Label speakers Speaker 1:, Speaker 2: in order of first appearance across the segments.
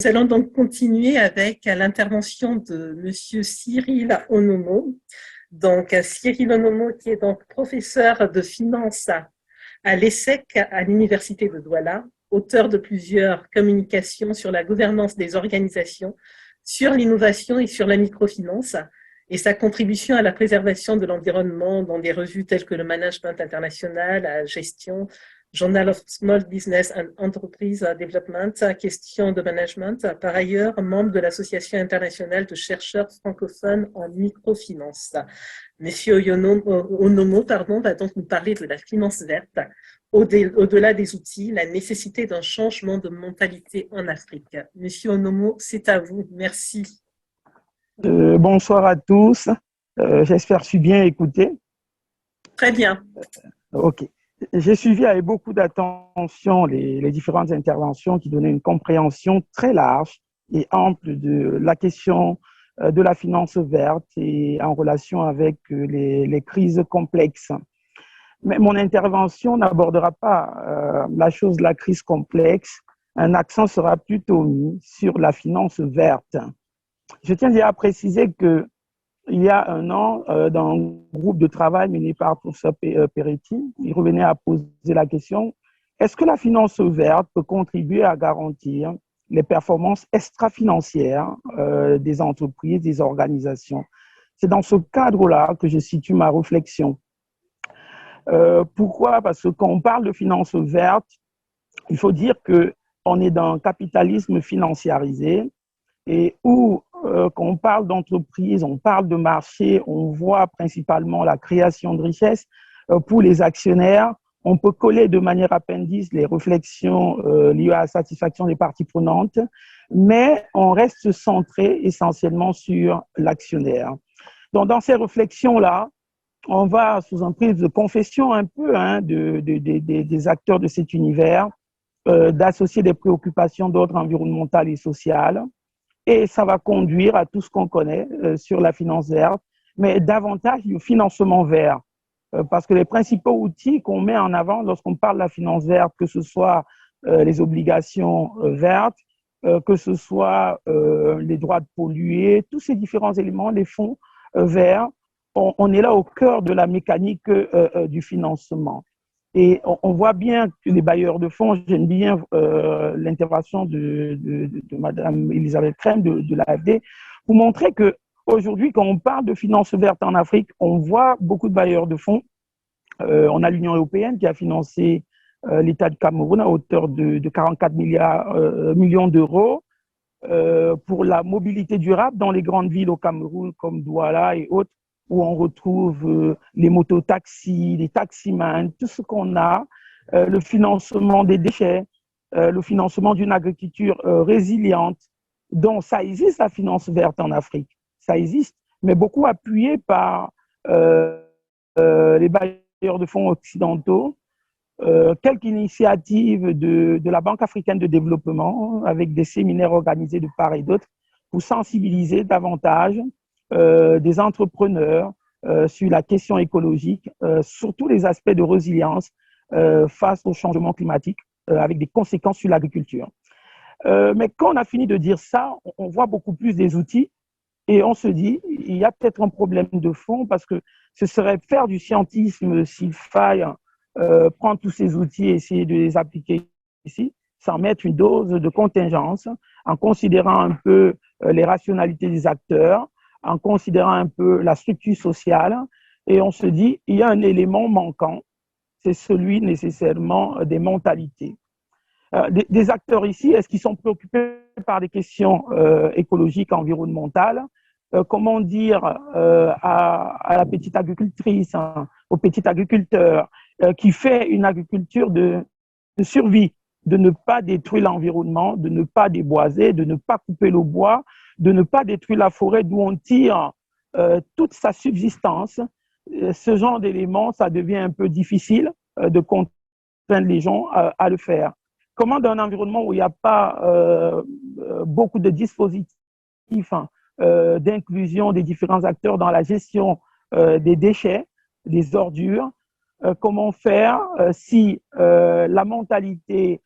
Speaker 1: Nous allons donc continuer avec l'intervention de Monsieur Cyril Onomo. Donc, Cyril Onomo, qui est donc professeur de finance à l'ESSEC, à l'Université de Douala, auteur de plusieurs communications sur la gouvernance des organisations, sur l'innovation et sur la microfinance, et sa contribution à la préservation de l'environnement dans des revues telles que le Management International, la Gestion, Journal of Small Business and Enterprise Development, question de management. Par ailleurs, membre de l'Association internationale de chercheurs francophones en microfinance. Monsieur Onomo va donc nous parler de la finance verte. Au-delà des outils, la nécessité d'un changement de mentalité en Afrique. Monsieur Onomo, c'est à vous. Merci.
Speaker 2: Bonsoir à tous. J'espère que je suis bien écouté.
Speaker 1: Très bien.
Speaker 2: OK. J'ai suivi avec beaucoup d'attention les différentes interventions qui donnaient une compréhension très large et ample de la question de la finance verte et en relation avec les crises complexes. Mais mon intervention n'abordera pas la chose de la crise complexe. Un accent sera plutôt mis sur la finance verte. Je tiens déjà à préciser que il y a un an, dans un groupe de travail mené par Professeur Peretti, il revenait à poser la question, est-ce que la finance verte peut contribuer à garantir les performances extra-financières des entreprises, des organisations? C'est dans ce cadre-là que je situe ma réflexion. Pourquoi? Parce que quand on parle de finance verte, il faut dire qu'on est dans un capitalisme financiarisé et où quand on parle d'entreprise, on parle de marché, on voit principalement la création de richesses pour les actionnaires. On peut coller de manière appendice les réflexions liées à la satisfaction des parties prenantes, mais on reste centré essentiellement sur l'actionnaire. Donc, dans ces réflexions-là, on va sous un prisme de confession un peu des acteurs de cet univers, d'associer des préoccupations d'ordre environnemental et social. Et ça va conduire à tout ce qu'on connaît sur la finance verte, mais davantage du financement vert. Parce que les principaux outils qu'on met en avant lorsqu'on parle de la finance verte, que ce soit les obligations vertes, que ce soit les droits de polluer, tous ces différents éléments, les fonds verts, on est là au cœur de la mécanique du financement. Et on voit bien que les bailleurs de fonds, j'aime bien l'intervention de Mme Elisabeth Crème de l'AFD, pour montrer qu'aujourd'hui, quand on parle de finances vertes en Afrique, on voit beaucoup de bailleurs de fonds. On a l'Union européenne qui a financé l'État du Cameroun à hauteur de 44 millions d'euros pour la mobilité durable dans les grandes villes au Cameroun comme Douala et autres, où on retrouve les mototaxis, les taximans, tout ce qu'on a, le financement des déchets, le financement d'une agriculture résiliente. Donc, ça existe, la finance verte en Afrique. Ça existe, mais beaucoup appuyé par les bailleurs de fonds occidentaux. Quelques initiatives de la Banque africaine de développement avec des séminaires organisés de part et d'autre pour sensibiliser davantage des entrepreneurs sur la question écologique, sur tous les aspects de résilience face au changement climatique avec des conséquences sur l'agriculture. Mais quand on a fini de dire ça, on voit beaucoup plus des outils et on se dit, il y a peut-être un problème de fond parce que ce serait faire du scientisme s'il faille prendre tous ces outils et essayer de les appliquer ici, sans mettre une dose de contingence, en considérant un peu les rationalités des acteurs, en considérant un peu la structure sociale, et on se dit, il y a un élément manquant, c'est celui nécessairement des mentalités. Des acteurs ici, est-ce qu'ils sont préoccupés par des questions écologiques, environnementales? Comment dire à la petite agricultrice, hein, au petit agriculteur qui fait une agriculture de survie, de ne pas détruire l'environnement, de ne pas déboiser, de ne pas couper le bois, de ne pas détruire la forêt d'où on tire toute sa subsistance. Ce genre d'éléments, ça devient un peu difficile de contraindre les gens à le faire. Comment dans un environnement où il n'y a pas beaucoup de dispositifs d'inclusion des différents acteurs dans la gestion des déchets, des ordures, comment faire si la mentalité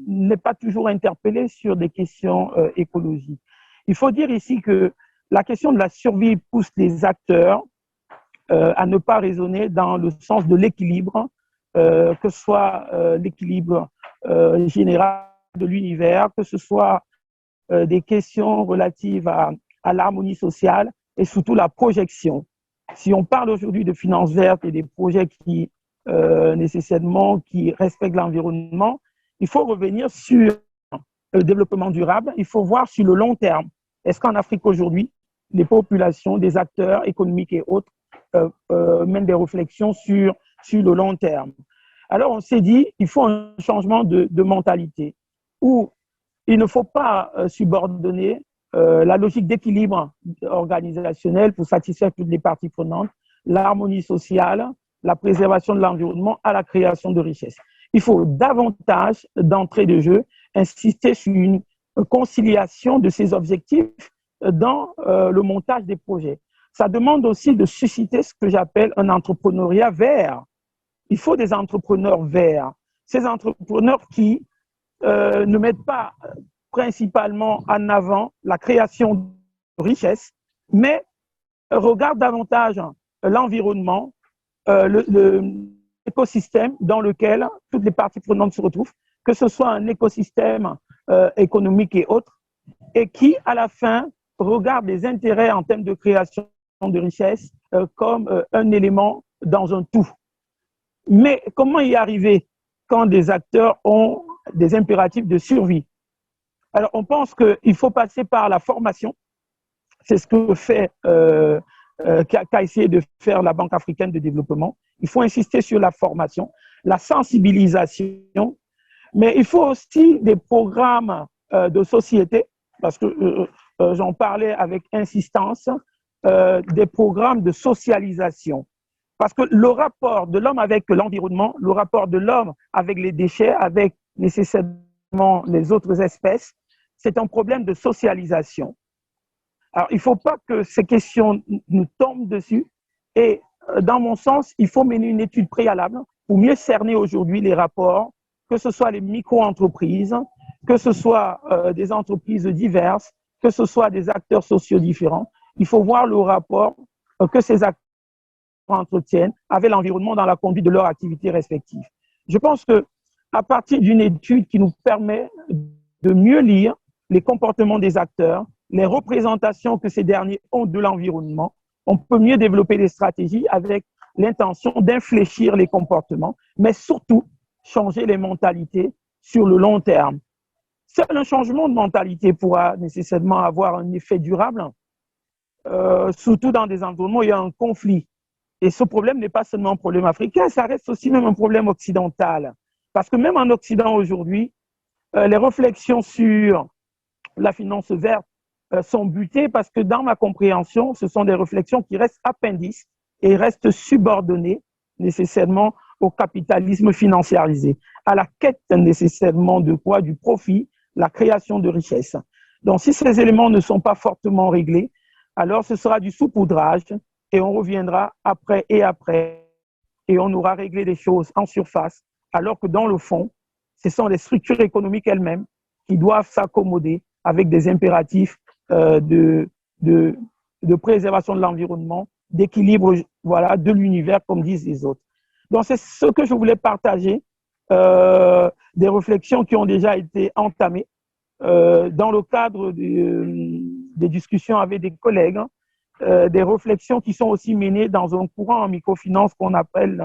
Speaker 2: n'est pas toujours interpellé sur des questions écologiques. Il faut dire ici que la question de la survie pousse les acteurs à ne pas raisonner dans le sens de l'équilibre, que ce soit l'équilibre général de l'univers, que ce soit des questions relatives à l'harmonie sociale et surtout la projection. Si on parle aujourd'hui de finances vertes et des projets qui nécessairement qui respectent l'environnement, il faut revenir sur le développement durable, il faut voir sur le long terme. Est-ce qu'en Afrique aujourd'hui, les populations, des acteurs économiques et autres mènent des réflexions sur le long terme? Alors on s'est dit, il faut un changement de mentalité où il ne faut pas subordonner la logique d'équilibre organisationnel pour satisfaire toutes les parties prenantes, l'harmonie sociale, la préservation de l'environnement à la création de richesses. Il faut davantage d'entrée de jeu, insister sur une conciliation de ces objectifs dans le montage des projets. Ça demande aussi de susciter ce que j'appelle un entrepreneuriat vert. Il faut des entrepreneurs verts. Ces entrepreneurs qui ne mettent pas principalement en avant la création de richesses, mais regardent davantage l'environnement, l'écosystème dans lequel toutes les parties prenantes se retrouvent, que ce soit un écosystème économique et autres, et qui, à la fin, regardent les intérêts en termes de création de richesses comme un élément dans un tout. Mais comment y arriver quand des acteurs ont des impératifs de survie? Alors, on pense qu'il faut passer par la formation. C'est ce que qu'a essayé de faire la Banque africaine de développement. Il faut insister sur la formation, la sensibilisation, mais il faut aussi des programmes de société, parce que j'en parlais avec insistance, des programmes de socialisation. Parce que le rapport de l'homme avec l'environnement, le rapport de l'homme avec les déchets, avec nécessairement les autres espèces, c'est un problème de socialisation. Alors, il ne faut pas que ces questions nous tombent dessus. Et dans mon sens, il faut mener une étude préalable pour mieux cerner aujourd'hui les rapports, que ce soit les micro-entreprises, que ce soit des entreprises diverses, que ce soit des acteurs sociaux différents. Il faut voir le rapport que ces acteurs entretiennent avec l'environnement dans la conduite de leurs activités respectives. Je pense qu'à partir d'une étude qui nous permet de mieux lire les comportements des acteurs, les représentations que ces derniers ont de l'environnement, on peut mieux développer des stratégies avec l'intention d'infléchir les comportements, mais surtout changer les mentalités sur le long terme. Seul un changement de mentalité pourra nécessairement avoir un effet durable, surtout dans des environnements où il y a un conflit. Et ce problème n'est pas seulement un problème africain, ça reste aussi même un problème occidental. Parce que même en Occident aujourd'hui, les réflexions sur la finance verte sont butées parce que dans ma compréhension, ce sont des réflexions qui restent appendices et restent subordonnées nécessairement au capitalisme financiarisé, à la quête nécessairement de quoi? Du profit, la création de richesses. Donc si ces éléments ne sont pas fortement réglés, alors ce sera du saupoudrage et on reviendra après et on aura réglé des choses en surface, alors que dans le fond, ce sont les structures économiques elles-mêmes qui doivent s'accommoder avec des impératifs de préservation de l'environnement, d'équilibre voilà, de l'univers, comme disent les autres. Donc, c'est ce que je voulais partager, des réflexions qui ont déjà été entamées dans le cadre des discussions avec des collègues, des réflexions qui sont aussi menées dans un courant en microfinance qu'on appelle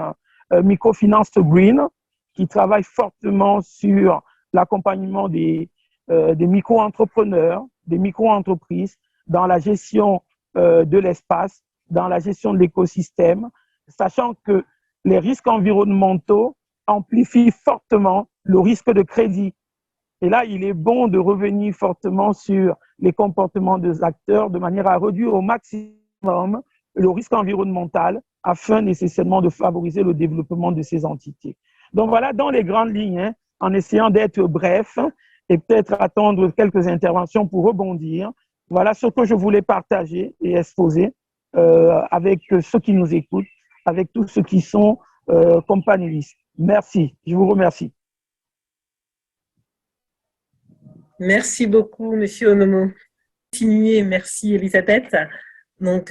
Speaker 2: microfinance green, qui travaille fortement sur l'accompagnement des micro-entrepreneurs, des micro-entreprises dans la gestion de l'espace, dans la gestion de l'écosystème, sachant que les risques environnementaux amplifient fortement le risque de crédit. Et là, il est bon de revenir fortement sur les comportements des acteurs de manière à réduire au maximum le risque environnemental afin nécessairement de favoriser le développement de ces entités. Donc voilà, dans les grandes lignes, hein, en essayant d'être bref et peut-être attendre quelques interventions pour rebondir, voilà ce que je voulais partager et exposer avec ceux qui nous écoutent, avec tous ceux qui sont comme panélistes. Merci, je vous remercie.
Speaker 1: Merci beaucoup, Monsieur Onomo. Continuez, merci Elisabeth. Donc,